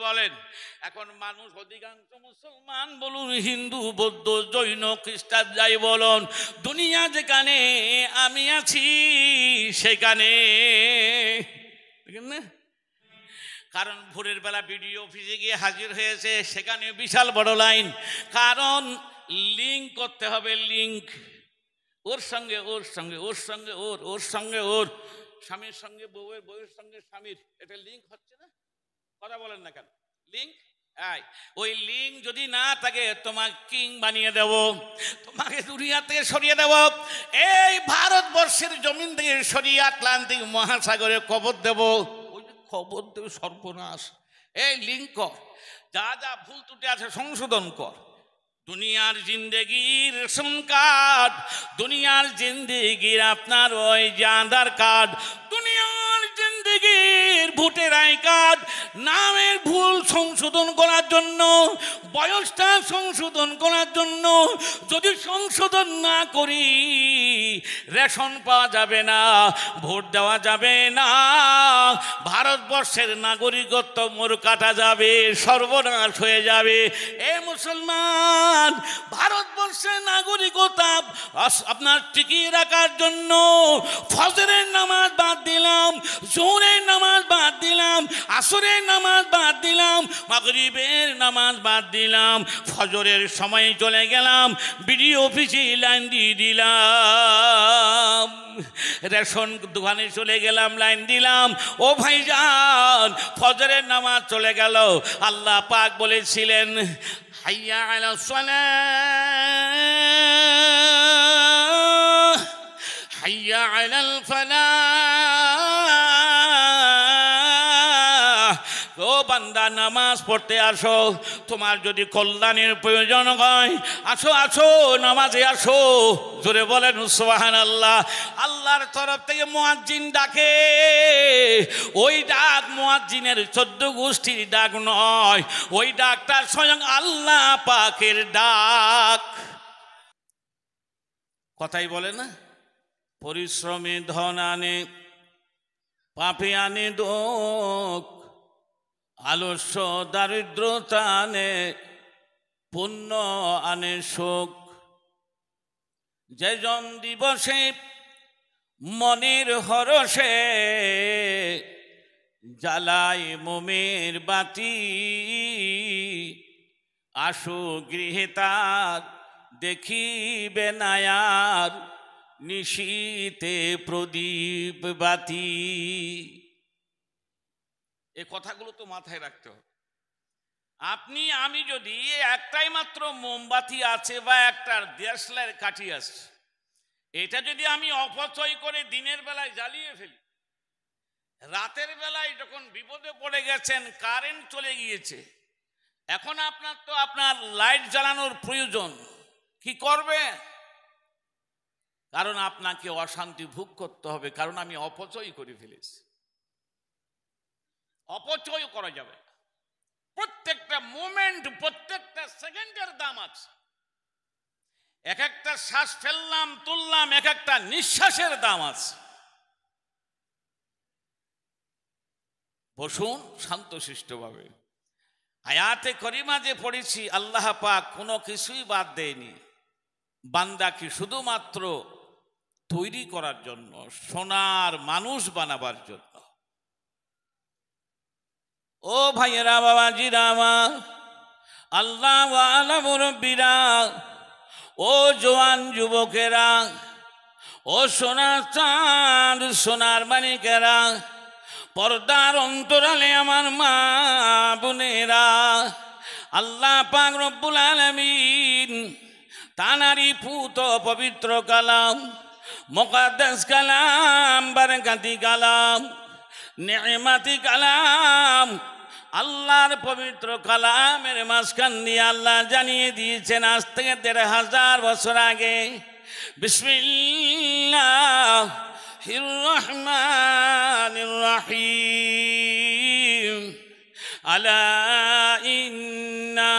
বলেন। এখন মানুষ অধিকাংশ মুসলমান বলুন, হিন্দু, বৌদ্ধ, জৈন, খ্রিস্টান যাই বলুন, দুনিয়া যেখানে আমি আছি সেখানে, দেখেন না? কারণ ভোরের বেলা বিডিও অফিসে গিয়ে হাজির হয়েছে, সেখানে বিশাল বড় লাইন। কারণ লিঙ্ক করতে হবে, লিঙ্ক ওর সঙ্গে ওর সঙ্গে ওর সঙ্গে ওর ওর সঙ্গে ওর, স্বামীর সঙ্গে বউয়ের, বউয়ের সঙ্গে স্বামীর, এটা লিঙ্ক হচ্ছে না? কথা বলেন না কেন? লিঙ্ক, ওই লিঙ্ক যদি না থাকে তোমাকে কিং বানিয়ে দেব, তোমাকে দুনিয়া থেকে সরিয়ে দেব, এই ভারতবর্ষের জমিন থেকে সরিয়ে আটলান্টিক মহাসাগরে কবর দেব। ওই যে খবর দেব, সর্বনাশ। এই লিঙ্ক কর, যা যা ভুল ত্রুটি আছে সংশোধন কর। দুনিয়ার জিন্দেগির রেশন কার্ড, দুনিয়ার জিন্দেগির আপনার ওই যে আধার কার্ড, দুনিয়ার জিন্দেগির ভোটের আই কার্ড, নামের ভুল সংশোধন করার জন্য, বয়সটা সংশোধন করার জন্য যদি সংশোধন না করি, রেশন পাওয়া যাবে না, ভোট দেওয়া যাবে না, ভারতবর্ষের নাগরিকত্ব মোর কাটা যাবে, সর্বনাশ হয়ে যাবে। এ মুসলমান, ভারতবর্ষের নাগরিকতা আপনার টিকিয়ে রাখার জন্য ফজরের নামাজ বাদ দিলাম, জোহরের নামাজ বাদ দিলাম, আসরের নামাজ বাদ দিলাম, মাগরিবের নামাজ বাদ দিলাম, ফজরের সময় চলে গেলাম বিডিও অফিসে লাইন দিয়ে দিলাম, রেশন দোকানে চলে গেলাম, লাইন দিলাম। ও ভাইজান, ফজরের নামাজ চলে গেল, আল্লাহ পাক বলেছিলেন হাইয়া আলাস সালাহ, হাইয়া আলাল ফালাহ। ও বান্দা, নামাজ পড়তে আসো, তোমার যদি কল্যাণের প্রয়োজন হয় আসো, আসো নামাজে আসো। জোরে বলেন সুবহানাল্লাহ। আল্লাহর তরফ থেকে মুয়াজ্জিন ডাকে, ওই ডাক মুয়াজ্জিনের 14 গোষ্ঠীর ডাক নয়, ওই ডাকটা স্বয়ং আল্লাহ পাকের ডাক। কথাই বলে না, পরিশ্রমী ধন আনে, পাপে আনে দুঃখ, আলস্য দারিদ্রতা আনে, পুণ্য আনে সুখ। যেজন দিবসে মনের হরষে জ্বালায় মোমের বাতি, আসো গৃহে তার দেখিবে নায়ার, নিশীতে প্রদীপ বাতি। এ কথাগুলো তো মাথায় রাখতে হবে। আপনি আমি যদি একটাই মাত্র মোমবাতি আছে বা একটা দেশলাইয়ের কাঠি আছে, এটা যদি আমি অপচয় করে দিনের বেলায় জ্বালিয়ে ফেলি, রাতের বেলায় যখন বিপদে পড়ে গেছেন, কারেন্ট চলে গিয়েছে, এখন আপনার তো আপনার লাইট জ্বালানোর প্রয়োজন, কি করবে? কারণ আপনাকে অশান্তি ভোগ করতে হবে, কারণ আমি অপচয় করে ফেলেছি। অপচয় করা যাবে, প্রত্যেকটা মোমেন্ট, প্রত্যেকটা সেকেন্ডের দাম আছে। এক একটা শ্বাস ফেললাম তুললাম, এক একটা নিঃশ্বাসের দাম আছে। বসুন শান্তশিষ্টভাবে। আয়াতে করিমা যে পড়েছি, আল্লাহ পাক কোনো কিছুই বাদ দেয়নি, বান্দাকে শুধুমাত্র তৈরি করার জন্য, সোনার মানুষ বানাবার জন্য। ও ভাইয়েরা, বাবাজিরা আমার, আল্লাহ ওয়ালা মুরব্বিরা, ও জওয়ান যুবকেরা, ও সোনার চাঁদ সোনার মানিকেরা, পর্দার অন্তরালে আমার মা বোনেরা, আল্লাহ পাক রব্বুল আলামিন তানারি পুত পবিত্র কালাম, মুকদ্দাস কালাম, বারাকাতি কালাম, নেমাতি কালাম, আল্লাহর পবিত্র কালামের মাঝখান দিয়ে আল্লাহ জানিয়ে দিয়েছেন আজ থেকে ১,৫০০ বছর আগে, বিসমিল্লাহির রহমানির রহিম, আলা ইন্না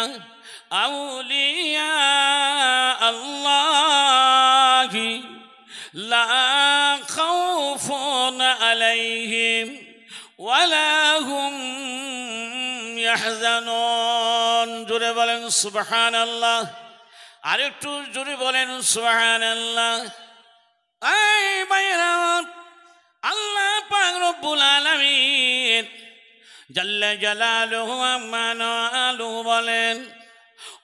আউলিয়া আল্লাহি লা খাউফুন আলাইহিম ওয়ালা হুম ইয়াহজানুন। জোরে বলেন সুবহানাল্লাহ। আরেকটু জোরে বলেন সুবহানাল্লাহ। এই ভাইরা, আল্লাহ পাক রব্বুল আলামিন জাল্লা জালালুহু আম্মা নালুহু বলেন,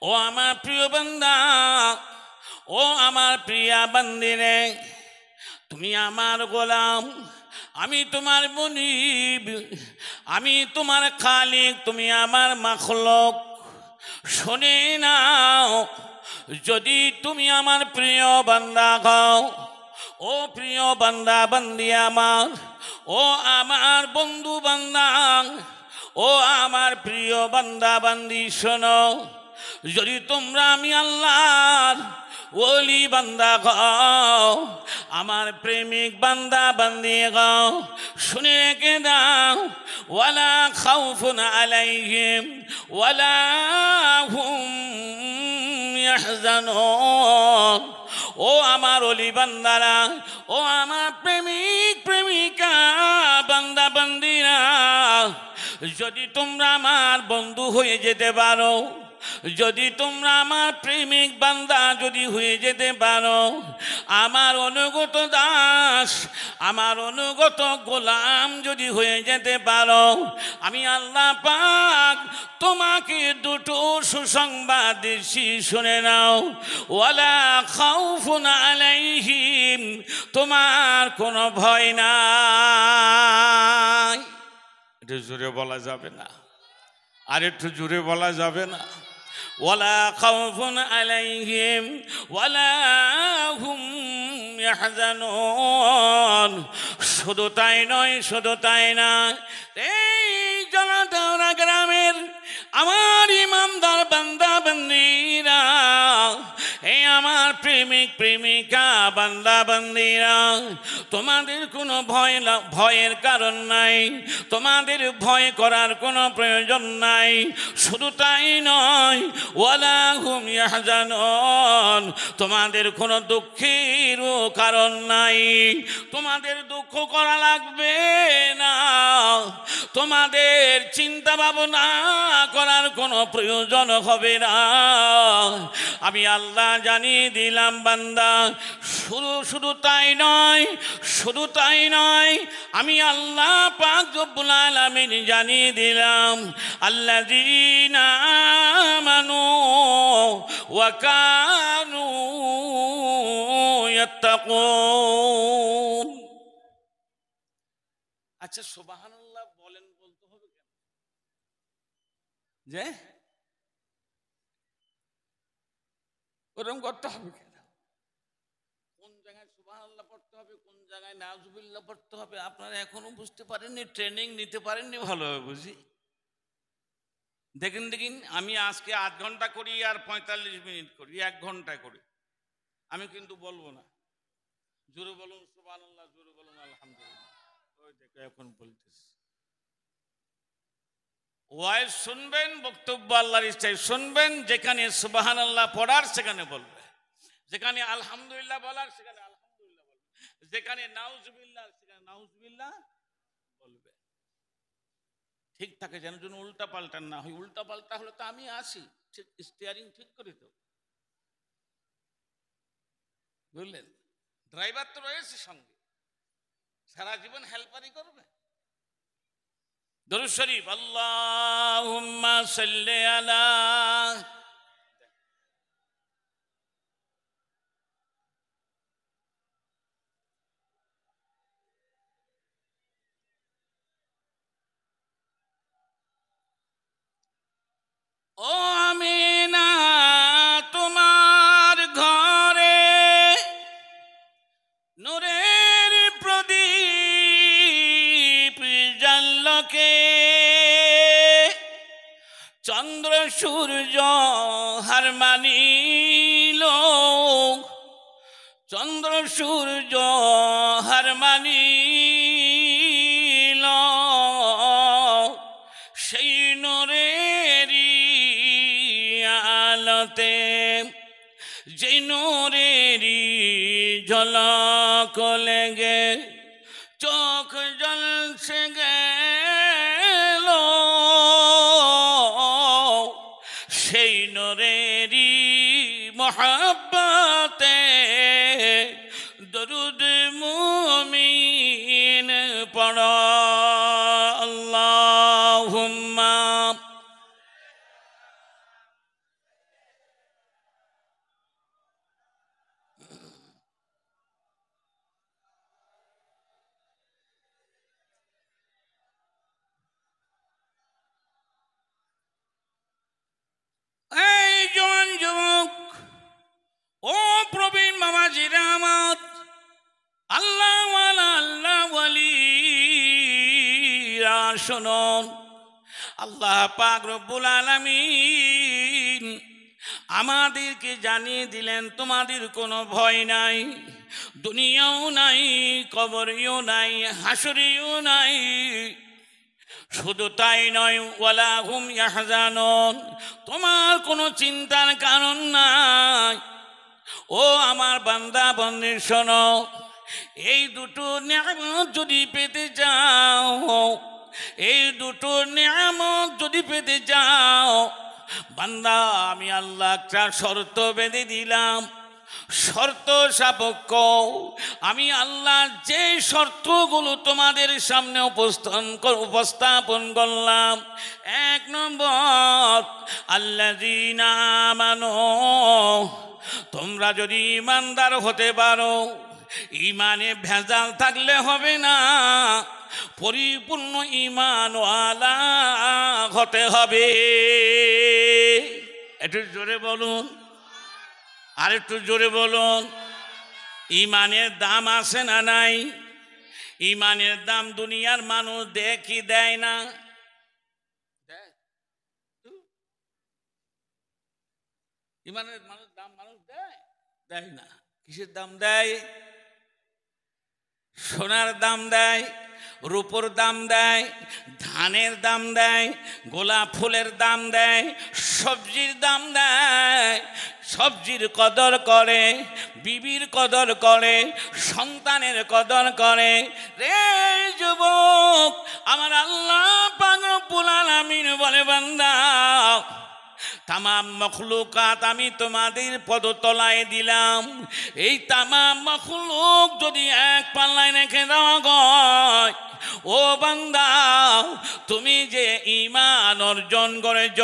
ও আমার প্রিয় বান্দা, ও আমার প্রিয়া বান্দিরে, তুমি আমার গোলাম, আমি তোমার মুনিব, আমি তোমার খালিক, তুমি আমার মাখলুক। শুনে নাও, যদি তুমি আমার প্রিয় বান্দা হও, ও প্রিয় বান্দা বান্দি আমার, ও আমার বন্ধু বান্দা, ও আমার প্রিয় বান্দা বান্দি, শোনো, যদি তোমরা আমি আল্লাহর ওলি বান্দা গাও, আমার প্রেমিক বান্দা বান্দি গাও, শুনে রেখে দাও, ওয়ালা খাউফুন আলাইহিম ওয়ালা হুম ইয়াহজানুন। ও আমার ওলি বান্দারা, ও আমার প্রেমিক প্রেমিকা বান্দা বান্দিরা, যদি তোমরা আমার বন্ধু হয়ে যেতে পারো, যদি তোমরা আমার প্রেমিক বান্দা যদি হয়ে যেতে পারো, আমার অনুগত দাস, আমার অনুগত গোলাম যদি হয়ে যেতে পারো, আমি আল্লাহ পাক তোমাকে দুটো সুসংবাদ দিচ্ছি, শুনে নাও। ওয়ালা খাউফুন আলাইহিম, তোমার কোনো ভয় নাই। এটা জোরে বলা যাবে না? আর একটু জোরে বলা যাবে না? ওয়ালা খাউফুন আলাইহিম ওয়ালা হুম ইয়াহজানুন। শুধু তাই নয়, শুধু তাই না, এই জনতারা গ্রামের আমার ইমানদার বান্দা বান্দিরা, এই আমার প্রেমিক প্রেমিকা বান্দা বান্দিরা, তোমাদের কোনো ভয়ের কারণ নাই, তোমাদের ভয় করার কোনো প্রয়োজন নাই। শুধু তাই নয়, ওয়ালা হুম ইয়াহজানুন, তোমাদের কোনো দুঃখেরও কারণ নাই, তোমাদের দুঃখ করা লাগবে না, তোমাদের চিন্তা ভাবনা করার কোনো প্রয়োজন হবে না। আমি আল্লাহ জানিয়ে দিলাম বান্দা, শুধু তাই নয়, শুধু তাই নয়, আমি আল্লাহ পাক রব্বুল আলামিন জানিয়ে দিলাম, আল্লাযীনা আমানু ওয়া কানু ইয়াত্তাকুন। আচ্ছা, সুবহানাল্লাহ বলেন, বলতে হবে কেন? যে ওরকম করতে হবে কেন? কোন জায়গায় সুবহানাল্লাহ পড়তে হবে, কোন জায়গায় নাউজুবিল্লাহ পড়তে হবে, আপনারা এখনো বুঝতে পারেননি, ট্রেনিং নিতে পারেননি ভালোভাবে বুঝি। দেখেন দেখেন, আমি আজকে 8 ঘন্টা করি আর 45 মিনিট করি, 1 ঘন্টা করি, আমি কিন্তু বলবো না। জোরে বলুন সুবহানাল্লাহ, জোরে বলুন আলহামদুলিল্লাহ। ওই দেখো এখন বলতেছি, ওয়াইজ শুনবেন, বক্তব্য আল্লাহর ইচ্ছায় শুনবেন, যেখানে সুবহানাল্লাহ পড়ার সেখানে বলবে, যেখানে আলহামদুলিল্লাহ বলার সেখানে আলহামদুলিল্লাহ বলবে, যেখানে নাউজুবিল্লাহ সেখানে নাউজুবিল্লাহ বলবে। ঠিক থাকে, যেন যেন উল্টা পাল্টা না হয়। উল্টা পাল্টা হলে তো আমি আসি, ঠিক স্টিয়ারিং ঠিক করি তো, বুঝলেন? ড্রাইভার তো রয়েছে সঙ্গে, সারা জীবন হেল্পারই করবে। দরুদ শরীফ, আল্লাহুম্মা সাল্লি আলা। ও আমিনা, তোমার ঘরে নূরের প্রদীপ জ্বালকে, চন্দ্র সূর্য হার মানিল, চন্দ্র সূর্য হার মানিল, সেই নূরেরই আলোতে, যেই নূরেরই ঝলক লেগে চোখ জ্বলছে গেল, মোহাব্বতে দরুদ মুমিন পড়ো আল্লাহুম্মা এই জোয়ান যুবক ও প্রবীণ মামাজিরা আমার আল্লাহ ওয়ালিরা শুনুন আল্লাহ পাক রব্বুল আলামিন আমাদেরকে জানিয়ে দিলেন তোমাদের কোনো ভয় নাই, দুনিয়াও নাই, কবরেও নাই, হাসরেও নাই। শুধু তাই নয়, ওয়ালা হুম ইয়াহজানুন, তোমার কোনো চিন্তার কারণ নাই। ও আমার বান্দা বন্দি শোনো, এই দুটো নিয়ামত যদি পেতে যাও, এই দুটো নিয়ামত যদি পেতে যাও বান্দা, আমি আল্লাহ একটা শর্ত বেঁধে দিলাম। শর্ত সাপেক্ষ আমি আল্লাহ যে শর্তগুলো তোমাদের সামনে উপস্থাপন করলাম। 1 নম্বর, আল্লাযীনা আমানু, তোমরা যদি ঈমানদার হতে পারো, ঈমানে ভেজাল থাকলে হবে না, পরিপূর্ণ ঈমানওয়ালা হতে হবে। একটু জোরে বলুন, আর একটু জোরে বলুন। ঈমানের দাম আছে না নাই? ঈমানের দাম দুনিয়ার মানুষ দেয় কি দেয় না? ঈমানের দাম মানুষ দেয় দেয় না। কিসের দাম দেয়? সোনার দাম দেয়, রূপোর দাম দেয়, ধানের দাম দেয়, গোলাপ ফুলের দাম দেয়, সবজির দাম দেয়। সবজির কদর করে, বিবির কদর করে, সন্তানের কদর করে। রে যুবক, আমার আল্লাহ পাক রব্বুল আলামিন বলে, বান্দা তামাম মখলুকাত আমি তোমাদের পদতলায় দিলাম। এই তামাম মখলুক যদি এক পাল্লায় রেখে দেওয়া হয়, ও বান্দা তুমি যে ঈমান অর্জন করেছ,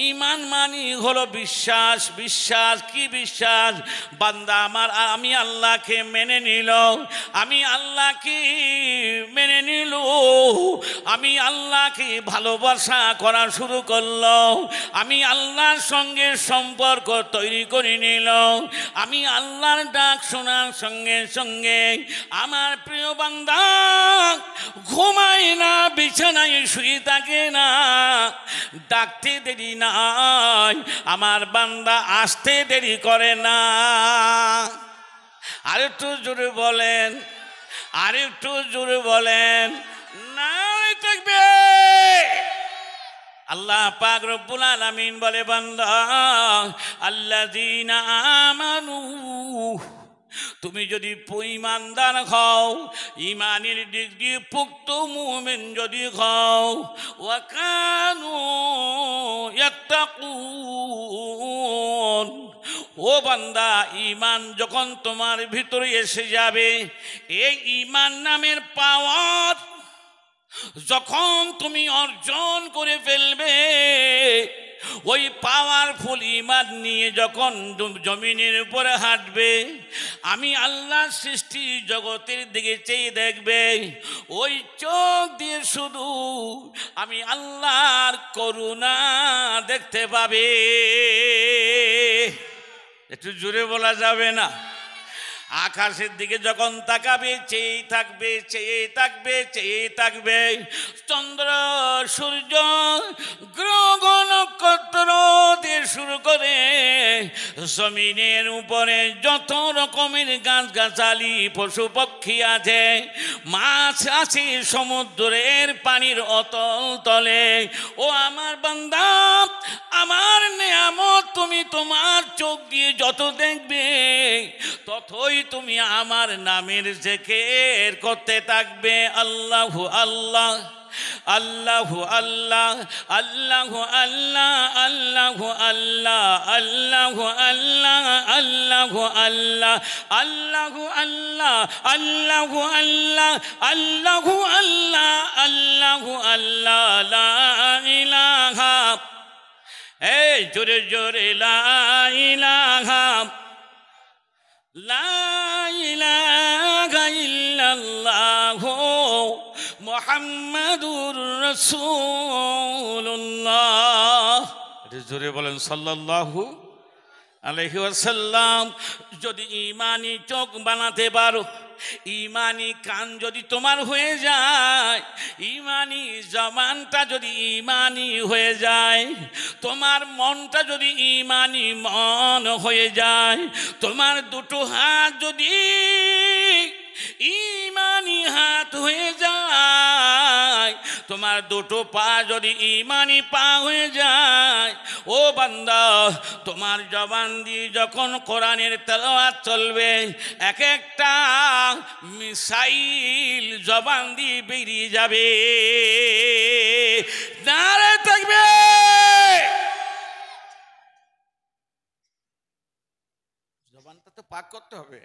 ঈমান মানি হলো বিশ্বাস। বিশ্বাস কি বিশ্বাস? বান্দা আমার আমি আল্লাহকে মেনে নিল, আমি আল্লাহকে মেনে নিল, আমি আল্লাহকে ভালোবাসা করা শুরু করলো, আমি আল্লাহর সঙ্গে সম্পর্ক তৈরি করে নিল, আমি আল্লাহর ডাক শোনার সঙ্গে সঙ্গে আমার প্রিয় বান্দা ঘুমায় না, বিছানায় শুয়ে থাকে না, ডাকতে দেরি নাই, আমার বান্দা আসতে দেরি করে না। আরেকটু জোরে বলেন, আরেকটু জোরে বলেন, নারে তাকবীর। আল্লাহ পাক রব্বুল আলামিন বলে, বান্দা আল্লাযীনা আমানু, তুমি যদি ঈমানদার হও, ঈমানের দিক দিয়ে পুক্ত মুমিন যদি হও, ওয়া কানু ইয়াত্তাকুন, ও বান্দা ঈমান যখন তোমার ভিতরে এসে যাবে, এই ঈমান নামের পাওয়ার যখন তুমি অর্জন করে ফেলবে, ওই পাওয়ারফুল ঈমান নিয়ে যখন জমিনের উপরে হাঁটবে, আমি আল্লাহর সৃষ্টি জগতের দিকে চেয়ে দেখবে, ওই চোখ দিয়ে শুধু আমি আল্লাহর করুণা দেখতে পাবে। একটু জোরে বলা যাবে না? আকাশের দিকে যখন তাকাবে, চেয়ে থাকবে, চেয়ে থাকবে, চেয়ে থাকবে, চন্দ্র সূর্য গ্রহ নক্ষত্র দিয়ে শুরু করে জমিনের উপরে যত রকমের গাছগাছালি, পশু পক্ষী আছে, মাছ আছে সমুদ্রের পানির অতল তলে, ও আমার বান্দা আমার নেয়ামত তুমি তোমার চোখ দিয়ে যত দেখবে, ততই তুমি আমার নামের জিকির করতে থাকবে। আল্লাহু আল্লাহ, আল্লাহু আল্লাহ আল্লাহু আল্লাহ আল্লাহু আল্লাহ আল্লাহু আল্লাহ আল্লাহু আল্লাহ আল্লাহু আল্লাহ আল্লাহু আল্লাহ আল্লাহু আল্লাহ আল্লাহু আল্লাহ লা ইলাহা এই জোরে জোরে লা ইলাহা লা ইলাহা ইল্লাল্লাহু মুহাম্মাদুর রাসূলুল্লাহ। জোরে বলেন সাল্লাল্লাহু আলাইহি ওয়াসাল্লাম। যদি ঈমানি চোখ বানাতে পারো, ঈমানি কান যদি তোমার হয়ে যায়, ঈমানি জবানটা যদি ঈমানি হয়ে যায়, তোমার মনটা যদি ঈমানি মন হয়ে যায়, তোমার দুটো হাত যদি ঈমানি হাত হয়ে যায়, তোমার দুটো পা যদি ঈমানি পা হয়ে যায়, ও বান্দা তোমার জবান দিয়ে যখন কোরআনের তেলাওয়াত চলবে, এক একটা মিসাইল জবান দিয়ে বেরিয়ে যাবে। নারে তাকবীর। জবানটা তো পাক করতে হবে।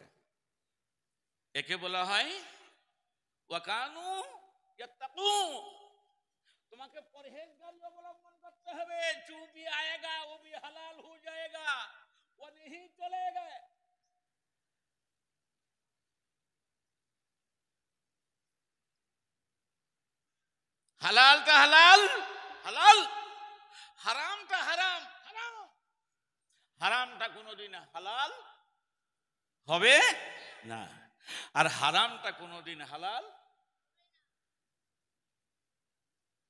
একে বলা হয় ওয়াকানু ইয়াত্তাকুন। তোমাকে পরহেজগারি অবলম্বন করতে হবে। जो भी आएगा वो भी हलाल हो जाएगा, वो नहीं चलेगा। হালালটা হালাল হালাল, হারামটা হারাম হারাম। হারামটা কোনোদিন হালাল হবে না, আর হারামটা কোনোদিন হালাল।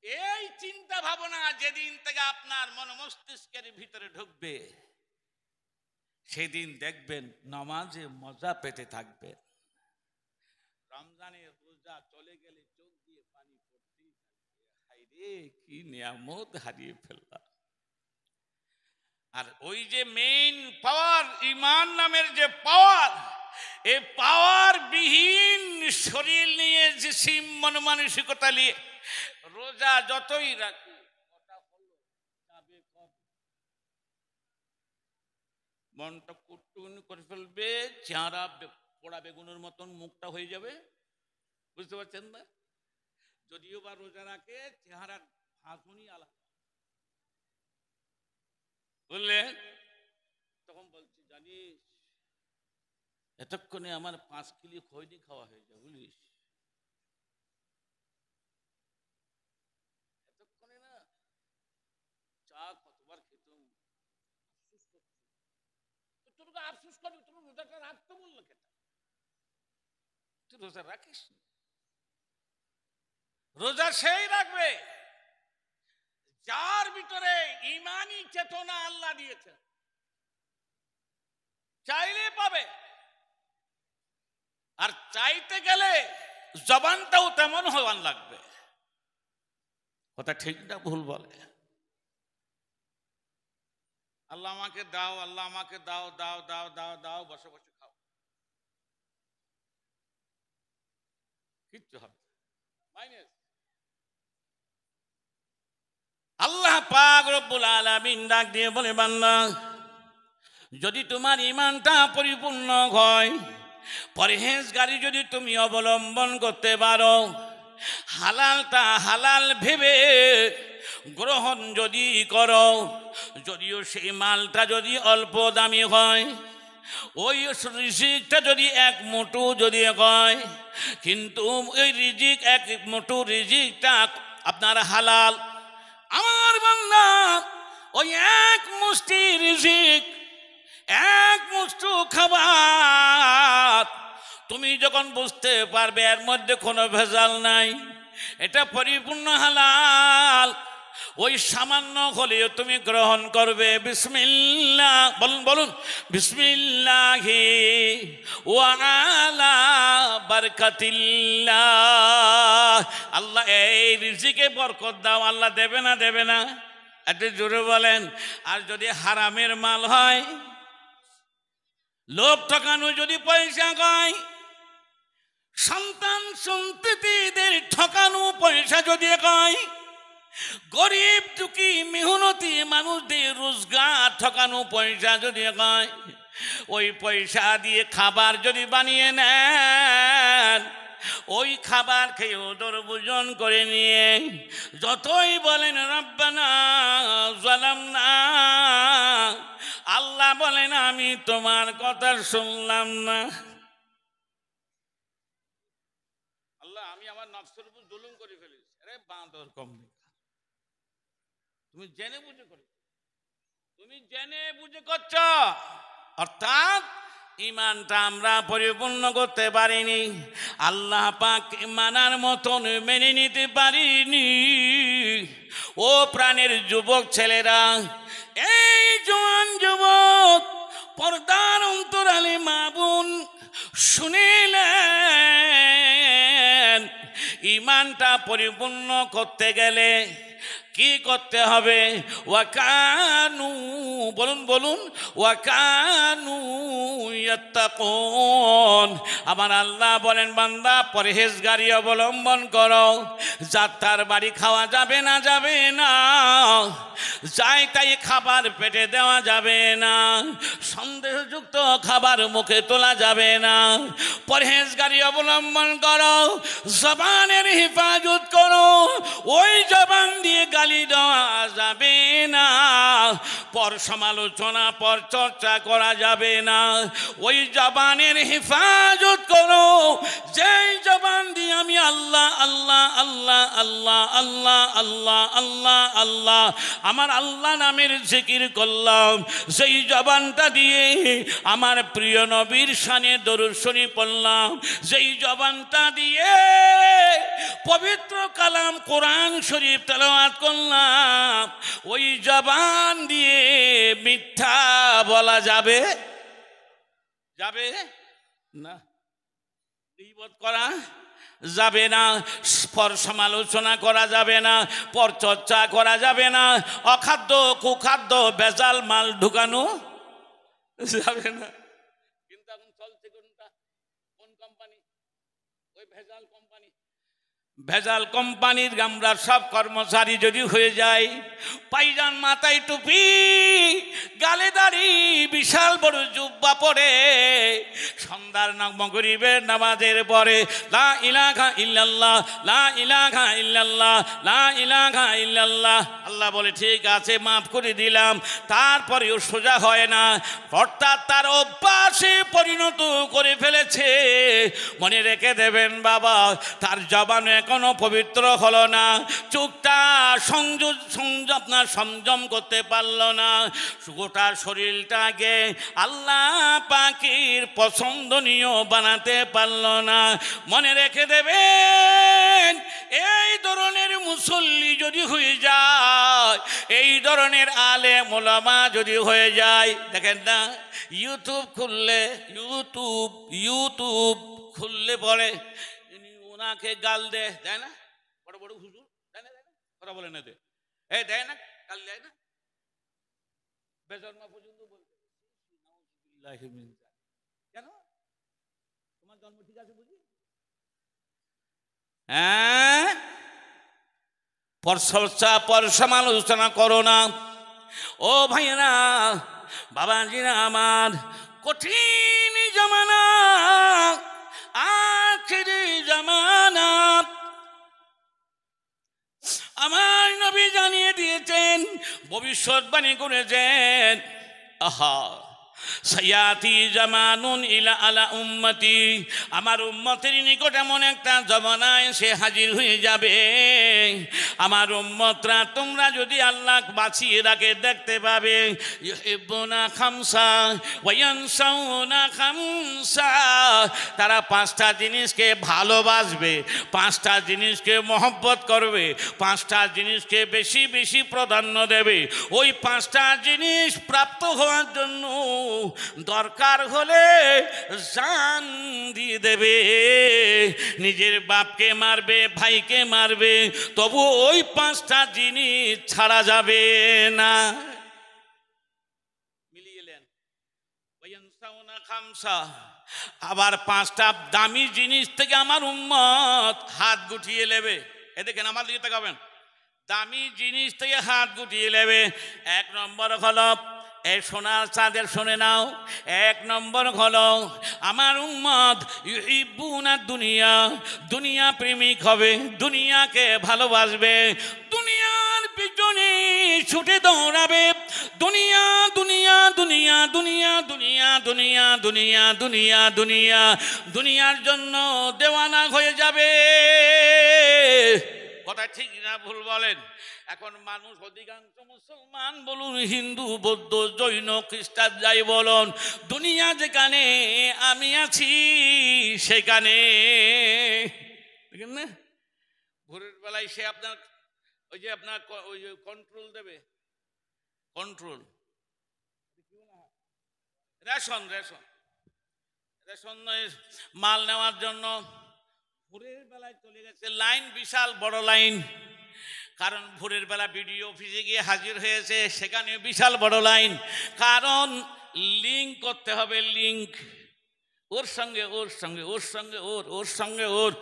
এই চিন্তা ভাবনা যেদিন থেকে আপনার মন মস্তিষ্কের ভিতরে ঢুকবে, সেদিন দেখবেন নামাজে মজা পেতে থাকবেন। রমজানের রোজা চলে গেলে চোখ দিয়ে পানি পড়তেই থাকবে, হায় রে কি নিয়ামত হারিয়ে ফেললাম। আর ওই যে মেইন পাওয়ার, ঈমান নামের যে পাওয়ার, এই পাওয়ার বিহীন শরীর নিয়ে, জিসিম মন মানসিকতা নিয়ে রোজা যতই রাখি, মনটা কুটকুনি করে ফেলবে, চেহারা পোড়া বেগুনের মতন মুখটা হয়ে যাবে। বুঝতে পারছেন না? যদিও বা রোজা রাখে, চেহারার ভাঁজুনি আলাদা, বুঝলে? তখন বলছি জানিস এতক্ষণে আমার 5 কিলো খৈনি খাওয়া হয়ে যায়, বুঝলিস? এতক্ষণে না চা কতবার খেতাম, আফসোস করছি। তো তোর তো আফসোস করবি, তোর রোজাটা রাখতে বললো কেন? তুই রোজা রাখিস? রোজা সেই রাখবে যার ভিতরে ঈমানি চেতনা আল্লাহ দিয়েছে, চাইলে পাবে। আর চাইতে গেলে জবানটাও তেমন হওয়ান লাগবে। কথা ঠিক না ভুল বলে? আল্লাহ আমাকে দাও, আল্লাহ আমাকে দাও, দাও দাও দাও দাও, বসে বসে খাও, কিচ্ছু হবে মাইনাস। আল্লাহ পাক রব্বুল আলামিন ডাক দিয়ে বলে, বান্দা যদি তোমার ঈমানটা পরিপূর্ণ হয়, পরহেজগারি যদি তুমি অবলম্বন করতে পারো, হালালটা হালাল ভেবে গ্রহণ যদি করো, যদিও সেই মালটা যদি অল্প দামি হয়, ওই রিজিকটা যদি 1 মুঠো যদি হয়, কিন্তু ওই রিজিক 1 মুঠো রিজিকটা আপনার হালাল। আমার বান্দা ওই 1 মুষ্টি রিজিক, 1 মুষ্টি খাবার তুমি যখন বুঝতে পারবে এর মধ্যে কোনো ভেজাল নাই, এটা পরিপূর্ণ হালাল, ওই সামান্য হলেও তুমি গ্রহণ করবে। বিসমিল্লাহ বলুন, বলুন বিসমিল্লাহি ওয়া আলা বারকাতিল্লাহ। আল্লাহ এই রিজিকে বরকত দাও। আল্লাহ দেবে না? দেবে না? একটু জোরে বলেন। আর যদি হারামের মাল হয়, লোভ ঠকানো যদি পয়সা হয়, সন্তান সন্ততিদের ঠকানো পয়সা যদি কয়, গরিব দুঃখী মেহনতি মানুষদের রোজগার ঠকানো পয়সা যদি কয়, ওই পয়সা দিয়ে খাবার যদি বানিয়ে নেন, ওই খাবার খেয়ে ওদের ভোজন করে নিয়ে যতই বলেন রব্বানা যালামনা, আল্লাহ বলেন আমি তোমার কথা শুনলাম না। আল্লাহ আমি আমার নফসের উপর জুলুম করে ফেলেছি। আরে বাঁদর কম, তুমি জেনে বুঝে করো, তুমি জেনে বুঝে করছ। অর্থাৎ ইমানটা আমরা পরিপূর্ণ করতে পারিনি, আল্লাহ পাক মানার মতন মেনে নিতে পারিনি। ও প্রাণের যুবক ছেলেরা, এই জওয়ান যুবক, পর্দার অন্তরালে মা বোন শুনিলেন, ইমানটা পরিপূর্ণ করতে গেলে কি করতে হবে? ওয়াকানু, বলুন বলুন, ওয়াকানু ইয়াত্তাকুন। আমার আল্লাহ বলেন বান্দা পরহেজগারি অবলম্বন করো। যাত্রার বাড়ি খাওয়া যাবে না, যাবে না। যাই তাই খাবার পেটে দেওয়া যাবে না, সন্দেহযুক্ত খাবার মুখে তোলা যাবে না। পরহেজগারি অবলম্বন করো, জবানের হেফাজত করো। ওই জবান দিয়ে গালি দেওয়া যাবে না, পর সমালোচনা পর চর্চা করা যাবে না। ওই জবানের হেফাজত করো, যেই জবান দিয়ে আমি আল্লাহ আল্লাহ আল্লাহ আল্লাহ আল্লাহ আল্লাহ আল্লাহ আল্লাহ আমার আল্লাহ নামের জিকির করলাম, সেই জবানটা দিয়ে আমার প্রিয় নবীর শানে দরুদ শরীফ পড়লাম, যেই জবানটা দিয়ে পবিত্র কালাম কোরআন শরীফ তেলাওয়াত করলাম, ওই জবান দিয়ে মিথ্যা বলা যাবে যাবে না, গীবত করা যাবে না, পর সমালোচনা করা যাবে না, পর চর্চা করা যাবে না, অখাদ্য কুখাদ্য ভেজাল মাল ঢুকানো যাবে না। কিন্তু এখন চলছে কোনটা? কোন কোম্পানি? ওই ভেজাল কোম্পানি। ভেজাল কোম্পানির আমরা সব কর্মচারী যদি হয়ে যায়, পাইজান মাথায় টুপি, গালে দাড়ি, বিশাল বড় জুব্বা পরে, সন্ধ্যার মাগরিবের নামাজের পরে লা ইলাহা ইল্লাল্লাহ লা ইলাহা ইল্লাল্লাহ লা ইলাহা ইল্লাল্লাহ, আল্লাহ বলে ঠিক আছে মাফ করে দিলাম, তারপরেও সোজা হয় না, অর্থাৎ তার অভ্যাসে পরিণত করে ফেলেছে। মনে রেখে দেবেন বাবা, তার জবান এখনো পবিত্র হলো না, চোখটা আপনার সংযম করতে পারলো না, গোটা শরীরটাকে আল্লাহ পাকের পছন্দনীয় বানাতে পারলো না। মনে রেখে দেবেন, এই ধরনের মুসল্লি যদি হয়ে যায়, এই ধরনের আলেম ওলামা যদি হয়ে যায়, দেখেন না ইউটিউব খুললে পরে ওনাকে গাল দেয় না, বড় বড় হুজুর দেয় না, কথা বলে না, দেয় না, গাল দেয় না, বেজন্মা পর্যন্ত বলতে। কেন? তোমার জন্ম ঠিক আছে বুঝি? হ্যাঁ, পর সমালোচনা করো না। ও ভাইরা বাবাজিরা আমার, কঠিন জামানা, আখিরি জামানা, আমার নবী জানিয়ে দিয়েছেন, ভবিষ্যৎবাণী করেছেন, আহা সায়াতি জামানুন ইলা আলা উম্মতি, আমার উম্মতের নিকট এমন একটা জমানা এসে হাজির হয়ে যাবে, আমার উম্মতরা তোমরা যদি আল্লাহ বাঁচিয়ে রাখে দেখতে পাবে, ইউহিব্বুনা খামসা ওয়া ইয়ানসাউনা খামসা, তারা পাঁচটা জিনিসকে ভালোবাসবে, পাঁচটা জিনিসকে মহব্বত করবে, পাঁচটা জিনিসকে বেশি বেশি প্রাধান্য দেবে। ওই পাঁচটা জিনিস প্রাপ্ত হওয়ার জন্য দরকার হলে জান দিয়ে দেবে, নিজের বাপকে মারবে, ভাইকে মারবে, তবু ওই পাঁচটা জিনিস ছাড়া যাবে না। মিলিয়ে নেন, ওয়ায়ানসাউনা খামসা, আবার পাঁচটা দামি জিনিস থেকে আমার উম্মত হাত গুটিয়ে নেবে। এ দেখেন আমার দিকে তাকাবেন, দামি জিনিস থেকে হাত গুটিয়ে নেবে। এক নম্বর হলো এই সোনার চাঁদের, শুনে নাও, এক নম্বর হলো আমার উম্মত ইউহিব্বুনা দুনিয়া, দুনিয়া প্রেমিক হবে, দুনিয়াকে ভালোবাসবে, দুনিয়ার পিছনে ছুটে দৌড়াবে, দুনিয়া দুনিয়া দুনিয়া দুনিয়া দুনিয়া দুনিয়া দুনিয়া দুনিয়া দুনিয়া দুনিয়ার জন্য দেওয়ানা হয়ে যাবে। কথা ঠিক না ভুল বলেন? এখন মানুষ অধিকাংশ মুসলমান বলুন, হিন্দু, বৌদ্ধ, জৈন, খ্রিস্টান যাই বলুন, দুনিয়া যেখানে আমি আছি সেখানে, দেখেন না, ভোরের বেলায় সে আপনার ওই যে আপনার ওই যে কন্ট্রোল দেবে, কন্ট্রোল রেশন রেশন রেশন মাল নেওয়ার জন্য ভোরের বেলায় চলে গেছে, লাইন বিশাল বড় লাইন, কারণ ভোরের বেলা বিডিও অফিসে গিয়ে হাজির হয়েছে, সেখানে বিশাল বড় লাইন, কারণ লিঙ্ক করতে হবে, লিঙ্ক ওর সঙ্গে ওর সঙ্গে ওর সঙ্গে ওর ওর সঙ্গে ওর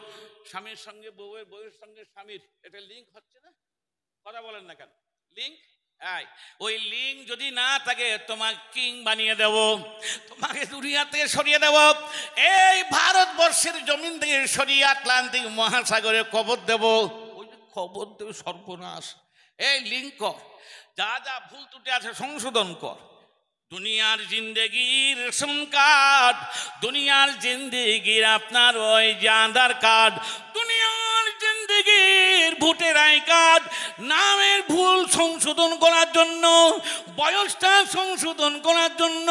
স্বামীর সঙ্গে বউয়ের, বউয়ের সঙ্গে স্বামীর, এটা লিঙ্ক হচ্ছে না? কথা বলেন না কেন? লিঙ্ক, ওই লিঙ্ক যদি না থাকে তোমাকে কিং বানিয়ে দেব, তোমাকে দুনিয়া থেকে সরিয়ে দেব, এই ভারতবর্ষের জমিন থেকে সরিয়ে আটলান্টিক মহাসাগরে কবর দেব। ওই খবর দেবে, সর্বনাশ। এই লিঙ্ক কর, যা যা ভুল ত্রুটি আছে সংশোধন কর। দুনিয়ার জিন্দেগির রেশন কার্ড, দুনিয়ার জিন্দেগির আপনার ওই যে আধার কার্ড, দুনিয়ার জিন্দেগির ভোটের আই কার্ড, নামের ভুল সংশোধন করার জন্য, বয়সটা সংশোধন করার জন্য,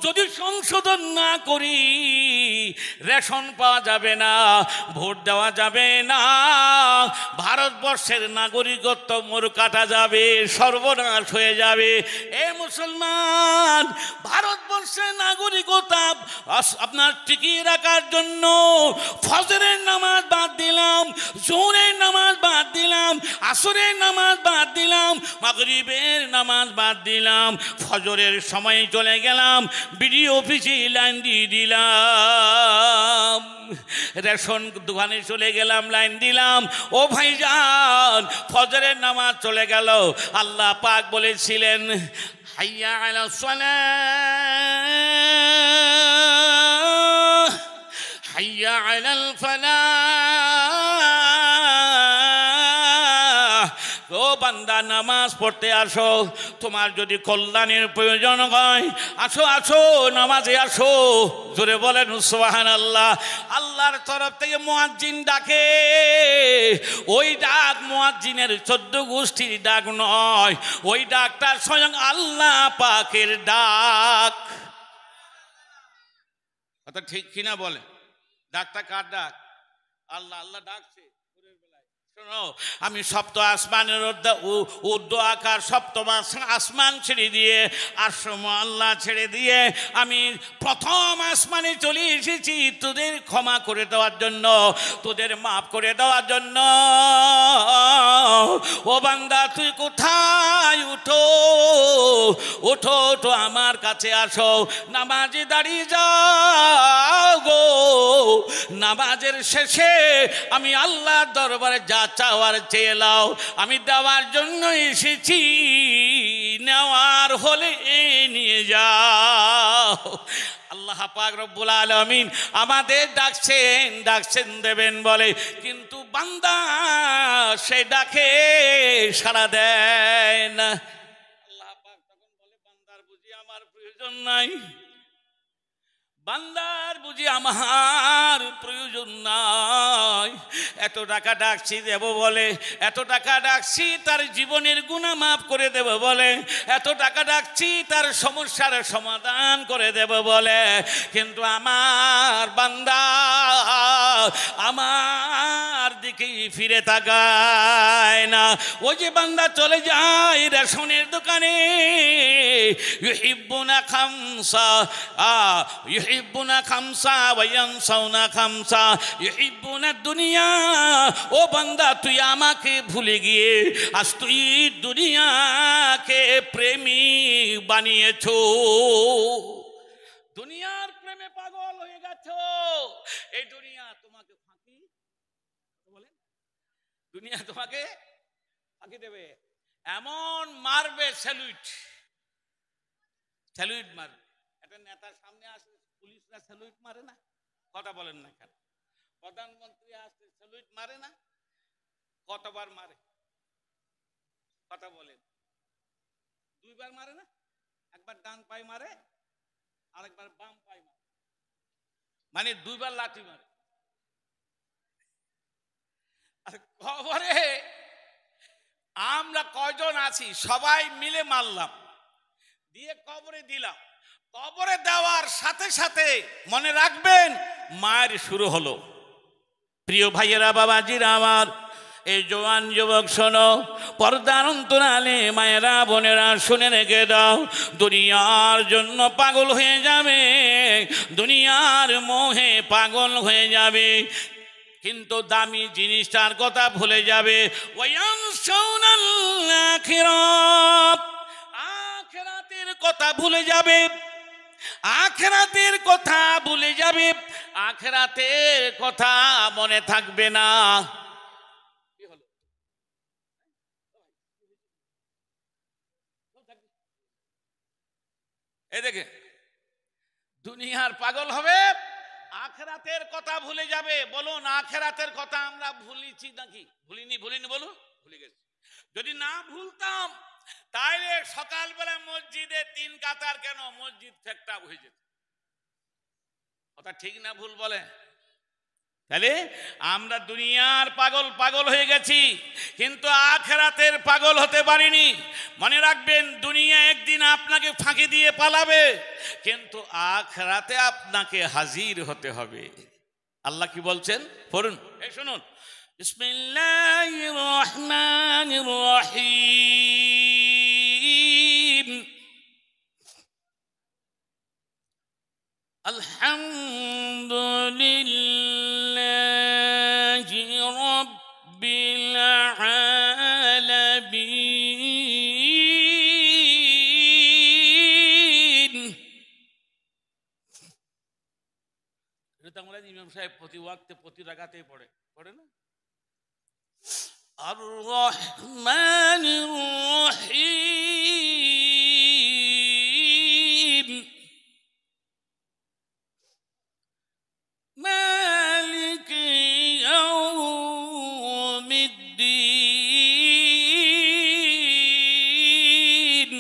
যদি সংশোধন না করি রেশন পাওয়া যাবে না, ভোট দেওয়া যাবে না, ভারতবর্ষের নাগরিকত্ব মোর কাটা যাবে, সর্বনাশ হয়ে যাবে। এ মুসলমান, ভারতবর্ষের নাগরিকতা আপনার টিকিয়ে রাখার জন্য ফজরের নামাজ বাদ দিলাম, জোহরের নামাজ বাদ দিলাম, আসরের নামাজ বাদ দিলাম, মাগরিবের নামাজ বাদ দিলাম, ফজরের সময় চলে গেলাম বিডিও অফিসে লাইন দিয়ে দিলাম, রেশন দোকানে চলে গেলাম, লাইন দিলাম। ও ভাইজান, ফজরের নামাজ চলে গেল, আল্লাহ পাক বলেছিলেন হাইয়া আলাস সালাহ, হাইয়া আলাল ফালাহ, ও বান্দা নামাজ পড়তে আসো, তোমার যদি কল্যাণের প্রয়োজন হয় আসো, আসো নামাজে আসো। জোরে বলেন সুবহানাল্লাহ। আল্লাহর তরফ থেকে মুয়াজ্জিন ডাকে, ওই ডাক মুয়াজ্জিনের 14 গোষ্ঠীর ডাক নয়, ওই ডাকটা স্বয়ং আল্লাহ পাকের ডাক। কথা ঠিক কিনা বলে? ডাকটা কার ডাক? আল্লাহ, আল্লাহ ডাকছে। আমি সপ্ত আসমানের উর্ধ্ব আকার সপ্তম আসমান ছেড়ে দিয়ে, আশ্রম আল্লাহ ছেড়ে দিয়ে আমি প্রথম আসমানে চলে এসেছি তোদের ক্ষমা করে দেওয়ার জন্য, তোদের মাফ করে দেওয়ার জন্য। ও বান্দা, তুই কোথায়? উঠো ওঠো, ওঠো আমার কাছে আসো, নামাজে দাঁড়িয়ে যাও গো। নামাজের শেষে আমি আল্লাহর দরবারে যা চাওয়ার চেয়ে নাও, আমি দেওয়ার জন্য এসেছি, নেওয়ার হলে নিয়ে যাও। আল্লাহ পাক রব্বুল আলামিন আমাদের ডাকছেন, ডাকছেন দেবেন বলে, কিন্তু বান্দা সে ডাকে সাড়া দেয় না। আল্লাহ পাক তখন বলে, বান্দার বুঝি আমার প্রয়োজন নাই, বান্দার বুঝি আমার প্রয়োজন নাই। এত টাকা ডাকছি দেব বলে, এত টাকা ডাকছি তার জীবনের গুনাহ মাফ করে দেব বলে, এত টাকা ডাকছি তার সমস্যার সমাধান করে দেব বলে, কিন্তু আমার বান্দা আমার দিকে ফিরে তাকায় না। ওই যে বান্দা চলে যায় রেশনের দোকানে, ইউহিব্বুনা খামসা, ইউহিব্বুনা খামসা ওয়া ইয়ানসাউনা খামসা, ইউহিব্বুনা দুনিয়া। ও বান্দা, তুই আমাকে ভুলে গিয়ে আজ তুই দুনিয়াকে প্রেমিক বানিয়েছো। দুনিয়ার প্রেমে পাগল হয়ে গেছো। এই দুনিয়া তোমাকে ফাঁকি বলেন, দুনিয়া তোমাকে ফাঁকি দেবে, এমন মারবে স্যালুট, স্যালুট মারবে। একটা নেতার সামনে আসে পুলিশরা স্যালুট মারে না? কথা বলেন না কেন? প্রধানমন্ত্রী আসে স্যালুট মারে না? কতবার মারে? কথা বলেন। দুইবার মারে না? একবার ডান পায়ে মারে, আরেকবার বাম পায়ে মারে, মানে দুইবার লাঠি মারে। আর কবরে আমরা কয়জন আছি? সবাই মিলে মারলাম, দিয়ে কবরে দিলাম। কবরে দেওয়ার সাথে সাথে মনে রাখবেন মায়ের শুরু হলো। প্রিয় ভাইয়েরা, বাবাজিরা আমার, এই জওয়ান যুবক শোনো, পর্দার অন্তরালে মায়েরা বোনেরা শুনে রেখে দাও, দুনিয়ার জন্য পাগল হয়ে যাবে, দুনিয়ার মোহে পাগল হয়ে যাবে, কিন্তু দামি জিনিসটার কথা ভুলে যাবে। আখিরাতের কথা ভুলে যাবে, আখিরাতের কথা ভুলে যাবে, আখিরাতের কথা মনে থাকবে না। এই দেখে দুনিয়ার পাগল হবে, আখিরাতের কথা ভুলে যাবে। বলুন, আখিরাতের কথা আমরা ভুলিছি নাকি? ভুলিনি? ভুলিনি বলুন, ভুলে গেছি। যদি না ভুলতাম তাইলে সকালবেলা মসজিদে 3 কাতার কেন, মসজিদ ফেকটা হয়ে যেত। কথা ঠিক না ভুল বলে? তাহলে আমরা দুনিয়ার পাগল পাগল হয়ে গেছি, কিন্তু আখিরাতের পাগল হতে পারিনি। মনে রাখবেন, দুনিয়া একদিন আপনাকে ফাঁকি দিয়ে পালাবে, কিন্তু আখিরাতে আপনাকে হাজির হতে হবে। আল্লাহ কি বলছেন পড়ুন, এই শুনুন। বিসমিল্লাহির রহমানির রহিম। আলহামদুলিল্লাহি রাব্বিল আলামিন। এটা তো আমরা ইমাম সাহেব প্রতি ওয়াক্তে প্রতি রাকাতেই পড়ে না? আর রহমানির রহিম, মালিক ইয়াউমিদ্দিন।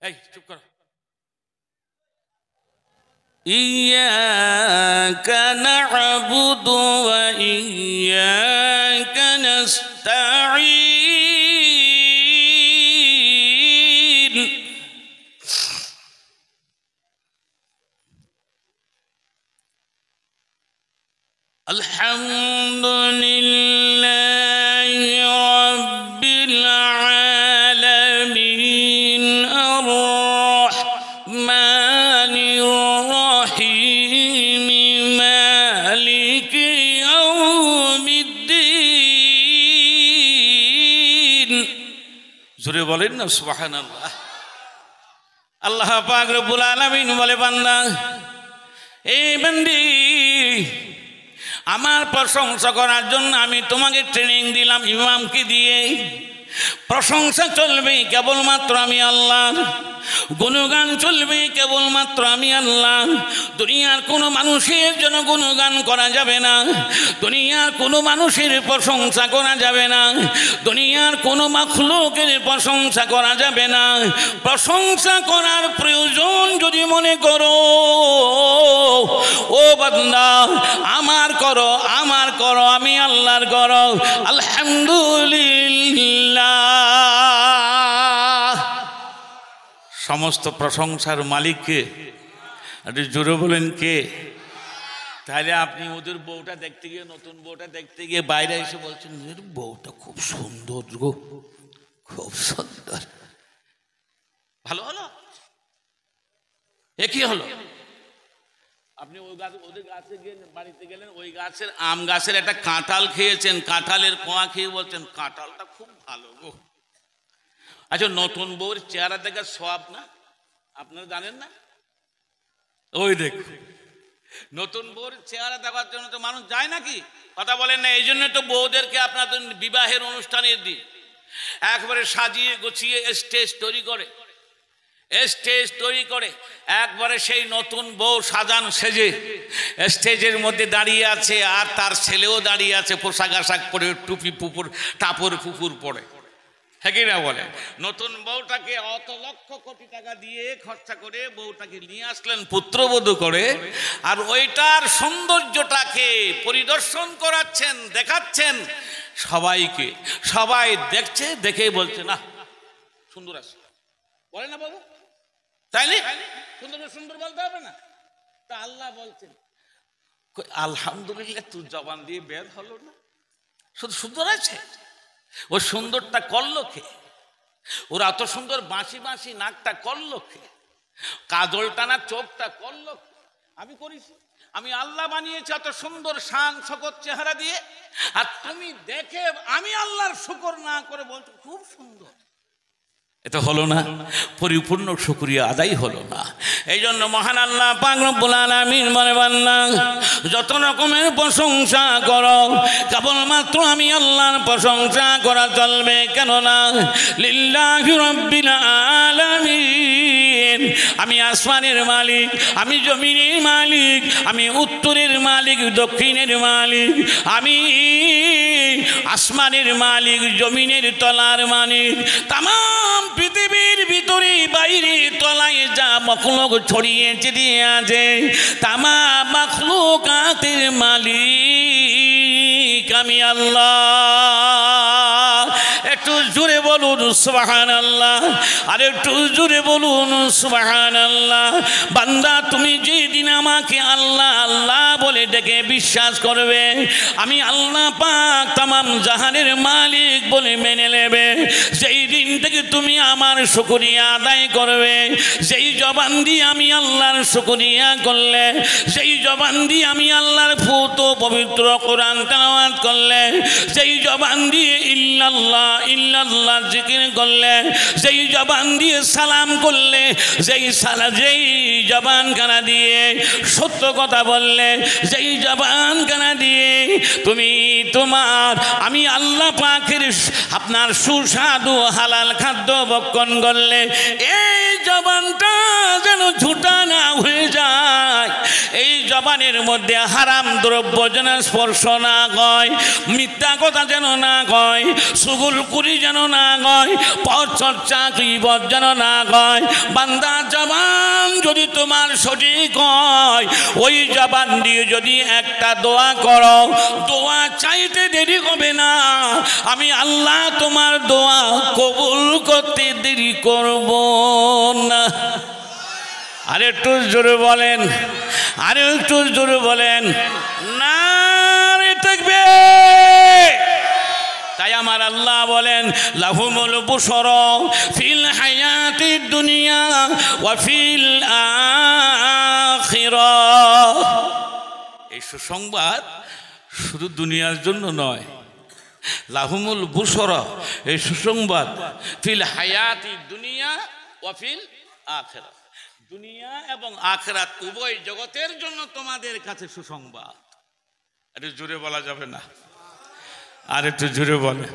এই চুপ করো। ইয়্যাকা না'বুদু ওয়া ইয়্যাকা নাস্তাঈন। আলহামদুলিল্লাহি রাব্বিল আলামিন, আর রহমানির রহিম, মালিক ইয়াউমিদ্দিন। জোরে বলেন না সুবহানাল্লাহ। আল্লাহ পাক রব্বুল আলামিন বলে, বান্দা, এই বান্দি, আমার প্রশংসা করার জন্য আমি তোমাকে ট্রেনিং দিলাম ইমামকে দিয়ে। প্রশংসা চলবে কেবলমাত্র আমি আল্লাহর, গুণগান চলবে কেবলমাত্র আমি আল্লাহ। দুনিয়ার কোনো মানুষের জন্য গুণগান করা যাবে না, দুনিয়ার কোনো মানুষের প্রশংসা করা যাবে না, দুনিয়ার কোনো মাখলুকের প্রশংসা করা যাবে না। প্রশংসা করার প্রয়োজন যদি মনে করো, ও বান্দা, আমার করো, আমার করো, আমি আল্লাহর করো। আলহামদুলিল্লাহ। সমস্ত প্রশংসার মালিককে একটু জোরে বলেন কে? তাহলে আপনি ওদের বউটা দেখতে গিয়ে, নতুন বউটা দেখতে গিয়ে বাইরে এসে বলছেন, বউটা খুব সুন্দর গো, খুব সুন্দর। ভালো হলো? এ কি হলো? আপনি ওই গাছ, ওদের গাছে গেলেন, বাড়িতে গেলেন, ওই গাছের আম গাছের একটা কাঁঠাল খেয়েছেন, কাঁঠালের কোয়া খেয়ে বলছেন কাঁঠালটা খুব ভালো গো। আচ্ছা, নতুন বউর চেহারা দেখা সওয়াব না? আপনারা জানেন না? ওই দেখ, নতুন বউর চেহারা দেখার জন্য তো মানুষ যায় নাকি? কথা বলেন না? এই জন্য তো বউদেরকে আপনাদের বিবাহের অনুষ্ঠানের দিন একবারে সাজিয়ে গুছিয়ে স্টেজ তৈরি করে একবারে সেই নতুন বউ সাজান সেজে স্টেজের মধ্যে দাঁড়িয়ে আছে, আর তার ছেলেও দাঁড়িয়ে আছে পোশাক আশাক পরে, টুপি পুপুর টাপর পুকুর পরে। হ্যাঁ কি না বলেন? নতুন বউটাকে অত লক্ষ কোটি টাকা দিয়ে খরচা করে বউটাকে নিয়ে আসলেন পুত্রবধূ করে, আর ওইটার সৌন্দর্যটাকে পরিদর্শন করাচ্ছেন, দেখাচ্ছেন সবাইকে। সবাই দেখছে, দেখেই বলছে না সুন্দর আছে, বলে না বাবু? তাইলে সুন্দর বলতে হবে না? তা আল্লাহ বলছেন আলহামদুলিল্লাহ, তুই জবান দিয়ে বের হলো না, শুধু সুন্দর আছে। ও সুন্দরটা করলো কে? ওরা অত সুন্দর বাঁশি নাকটা করলো কে? কাজল টানা চোখটা করলো কে? আমি করেছি, আমি আল্লাহ বানিয়েছি অত সুন্দর শান শকত চেহারা দিয়ে, আর তুমি দেখে আমি আল্লাহর শুকর না করে বলছো খুব সুন্দর। এটা হলো না, পরিপূর্ণ শুকরিয়া আদায় হলো না। এই জন্য মহান আল্লাহ পাক রব্বুল আলামিন বলে, বান্দা যত রকমের প্রশংসা করো, কেবলমাত্র আমি আল্লাহর প্রশংসা করা চলবে। কেননা লিল্লাহি রাব্বিল আলামিন, আমি আসমানের মালিক, আমি জমিনের মালিক, আমি উত্তরের মালিক, দক্ষিণের মালিক, আমি আসমানের মালিক, জমিনের তলার মালিক। তামাম পৃথিবীর ভিতরে বাইরে তলায় যা মখলুক ছড়িয়ে ছিটিয়ে আছে, তামাম মখলুকাতের মালিক আমি আল্লাহ। একটু জোরে বলুন সুবহানাল্লাহ, আর একটু জোরে বলুন সুবহানাল্লাহ। বান্দা তুমি যেদিন আমাকে আল্লাহ আল্লাহ বলে ডেকে বিশ্বাস করবে, আমি আল্লাহ পাক তামাম জাহানের মালিক বলে মেনে নেবে, সেই দিন থেকে তুমি আমার শুকরিয়া আদায় করবে। সেই জবান দিয়ে আমি আল্লাহর শুকরিয়া করলে, সেই জবান দিয়ে আমি আল্লাহর পুত পবিত্র কোরআন তেলাওয়াত করলে, সেই জবান দিয়ে ইল্লাল্লাহ ইল্লাল্লাহ জিকির করলে, সেই জবান দিয়ে সালাম করলে, যেই জবান কানা দিয়ে সত্য কথা বললে, যেই জবান কানা দিয়ে তুমি তোমার আমি আল্লাহ পাকের আপনার সুস্বাদু হালাল খাদ্য ভক্ষণ করলে, এই জবানটা যেন ঝুটা না হয়ে যায়। এই জবানের মধ্যে হারাম দ্রব্য যেন স্পর্শ না হয়, মিথ্যা কথা যেন না কয়, সুগুলকুরি যেন না কয়, পরচর্চা গীবত যেন না কয়। বান্দা জবান যদি তোমার সঠিক হয়, ওই জবান দিয়ে যদি একটা দোয়া করো, দোয়া চাইতে দেরি হবে না, আমি আল্লাহ তোমার দোয়া কবুল করতে দেরি করব না। আর একটু জোরে বলেন, আর একটু জোরে বলেন নারে তাকবীর। তাই আমার আল্লাহ বলেন, লাহুমুল বুশরা ফিল হায়াতিদ দুনিয়া ওয়া ফিল আখিরাহ। এই সুসংবাদ শুধু দুনিয়ার জন্য নয়, লাহুমুল বুশরা, এই সুসংবাদ ফিল হায়াতিদ দুনিয়া ওয়া ফিল আখিরাহ, দুনিয়া এবং আখিরাত উভয় জগতের জন্য তোমাদের কাছে সুসংবাদ। একটু জোরে বলা যাবে না? আর একটু জোরে বলে।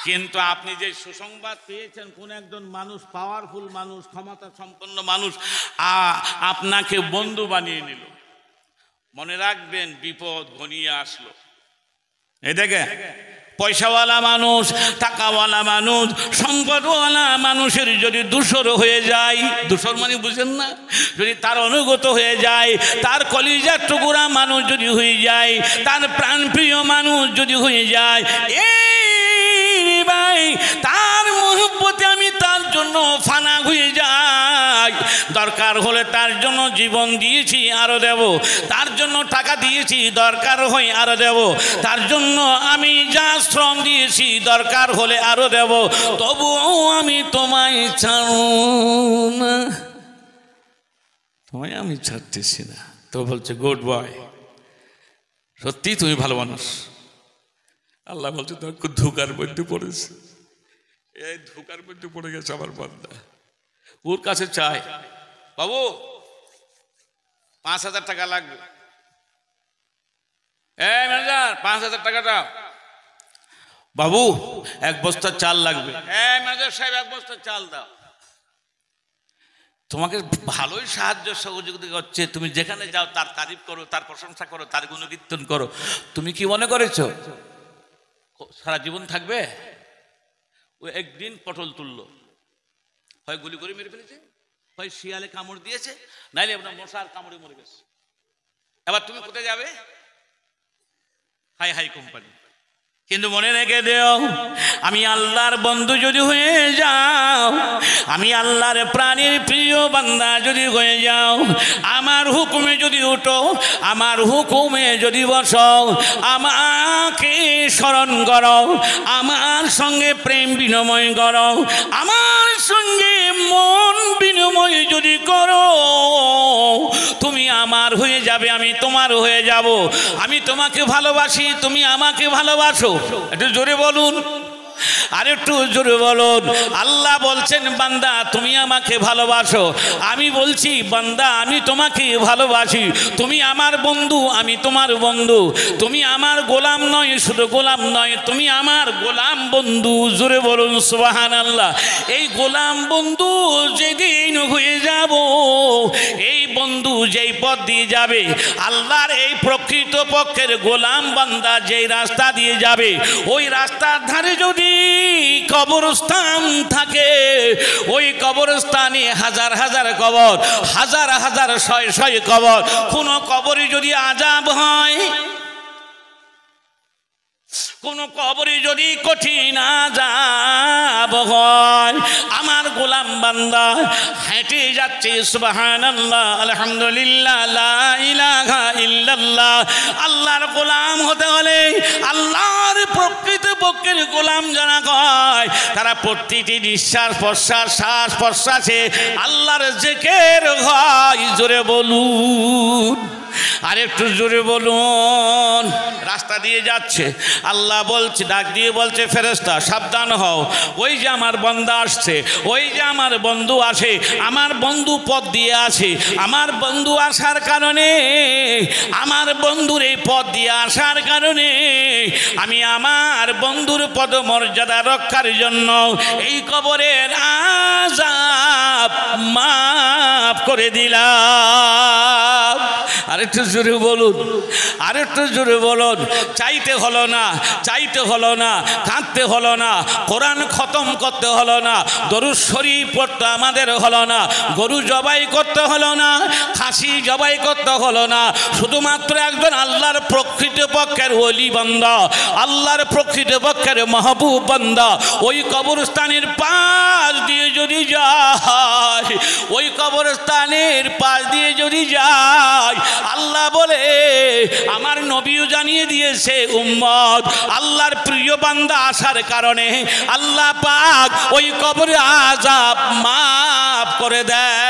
কিন্তু আপনি যে সুসংবাদ পেয়েছেন, কোন একজন মানুষ, পাওয়ারফুল মানুষ, ক্ষমতা সম্পন্ন মানুষ আপনাকে বন্ধু বানিয়ে নিল, মনে রাখবেন বিপদ ঘনিয়ে আসলো। এই দেখে পয়সাওয়ালা মানুষ, টাকাওয়ালা মানুষ, সম্পদওয়ালা মানুষের যদি দূষর হয়ে যায়, দূষর মানে বুঝেন না, যদি তার অনুগত হয়ে যায়, তার কলিজার টুকরা মানুষ যদি হয়ে যায়, তার প্রাণপ্রিয় মানুষ যদি হয়ে যায়, এই ভাই তার মহব্বতে আমি তার জন্য ফানা হয়ে যাই। দরকার হলে তার জন্য জীবন দিয়েছি আরো দেব, তার জন্য টাকা দিয়েছি, দরকার হয় আরো দেব, তার জন্য আমি যা শ্রম দিয়েছি দরকার হলে আরো দেব, তবুও আমি তোমায় ছাড়ব না, তোমায় আমি ছাড়তেছি না। তো বলছে গুড বয়, সত্যি তুমি ভালো মানুষ। আল্লাহ বলছে তোমাকে ধোঁকার মধ্যে পড়েছে, এই ধোঁকার মধ্যে পড়ে গেছে আমার বান্দা। ওর কাছে চায়, বাবু 5,000 টাকা লাগবে। এই ম্যানেজার 5,000 টাকা দাও। বাবু 1 বস্তা চাল লাগবে। এই ম্যানেজার সাহেব 1 বস্তা চাল দাও। তোমাকে ভালোই সাহায্য সহযোগিতা করছে, তুমি যেখানে যাও তার তারিফ করো, তার প্রশংসা করো, তার গুণকীর্তন করো। তুমি কি মনে করেছো সারা জীবন থাকবে? ও একদিন পটল তুললো, হয় গুলি করে মেরে ফেলেছে, হয় শিয়ালে কামড় দিয়েছে, নাইলে আপনার মশার কামড়ে মরে গেছে। এবার তুমি কোথায় যাবে? High high company. কিন্তু মনে রেখে দেও, আমি আল্লাহর বন্ধু যদি হয়ে যাও, আমি আল্লাহর প্রাণের প্রিয় বান্দা যদি হয়ে যাও, আমার হুকুমে যদি উঠো, আমার হুকুমে যদি বসো, আমাকে স্মরণ করো, আমার সঙ্গে প্রেম বিনিময় করো, আমার সঙ্গে মন বিনিময় যদি করো, তুমি আমার হয়ে যাবে, আমি তোমার হয়ে যাব। আমি তোমাকে ভালোবাসি, তুমি আমাকে ভালোবাসো। একটু জোরে বলুন, আর একটু জোরে বলুন। আল্লাহ বলছেন বান্দা তুমি আমাকে ভালোবাসো, আমি বলছি বান্দা আমি তোমাকে ভালোবাসি। তুমি আমার বন্ধু, আমি তোমার বন্ধু। তুমি আমার গোলাম নয়, শুধু গোলাম নয়, তুমি আমার গোলাম বন্ধু। জোরে বলুন সুবহানাল্লাহ। এই গোলাম বন্ধু যেদিন হয়ে যাব, এই বন্ধু যেই পথ দিয়ে যাবে, আল্লাহর এই প্রকৃত পক্ষের গোলাম বান্দা যেই রাস্তা দিয়ে যাবে, ওই রাস্তার ধারে যদি কবরস্থান থাকে, ওই কবরস্থানে হাজার হাজার কবর, হাজার হাজার শয় শয় কবর। কোন কবরে যদি আযাব হয়, কোন কবরে যদি কঠিন আযাব হয়, আমার গোলাম বান্দা হেঁটে যাচ্ছে সুবহানাল্লাহ, আলহামদুলিল্লাহ, লা ইলাহা ইল্লাল্লাহ। আল্লাহর গোলাম হতে হলে, আল্লাহর প্রকৃত পক্ষের গোলাম যারা কয়, তারা প্রতিটি নিঃশ্বাস প্রশ্বাস, শ্বাস প্রশ্বাসে আল্লাহর জিকির হয়। জোরে বলুন, আর একটু জোরে বলুন। রাস্তা দিয়ে যাচ্ছে, আল্লাহ বলছে, ডাক দিয়ে বলছে ফেরেশতা সাবধান হও, ওই যে আমার বান্দা আসছে, ওই যে আমার বন্ধু আসে, আমার বন্ধু পথ দিয়ে আসে। আমার বন্ধু আসার কারণে, আমার বন্ধুর এই পথ দিয়ে আসার কারণে, আমি আমার বন্ধুর পদমর্যাদা রক্ষার জন্য এই কবরের আযাব মাফ করে দিলাম। আরেকটু জোরে বলুন, আরেকটু জোরে বলুন। চাইতে হলো না, চাইতে হলো না, কাঁদতে হলো না, কোরআন খতম করতে হলো না, দরুদ শরীফ পড়তে আমাদের হলো না, গরু জবাই করতে হলো না, খাসি জবাই করতে হলো না। শুধুমাত্র একজন আল্লাহর প্রকৃত পক্ষের ওলি বান্দা, আল্লাহর প্রকৃত পক্ষের মাহবুব বান্দা ওই কবরস্থানের পাশ দিয়ে যদি যায়, ওই কবরস্থানের পাশ দিয়ে যদি যায়, আল্লাহ বলে, আমার নবীও জানিয়ে দিয়েছে উম্মত, আল্লাহর প্রিয় বান্দা আসার কারণে আল্লাহ পাক ওই কবরে আযাব মাফ করে দেয়।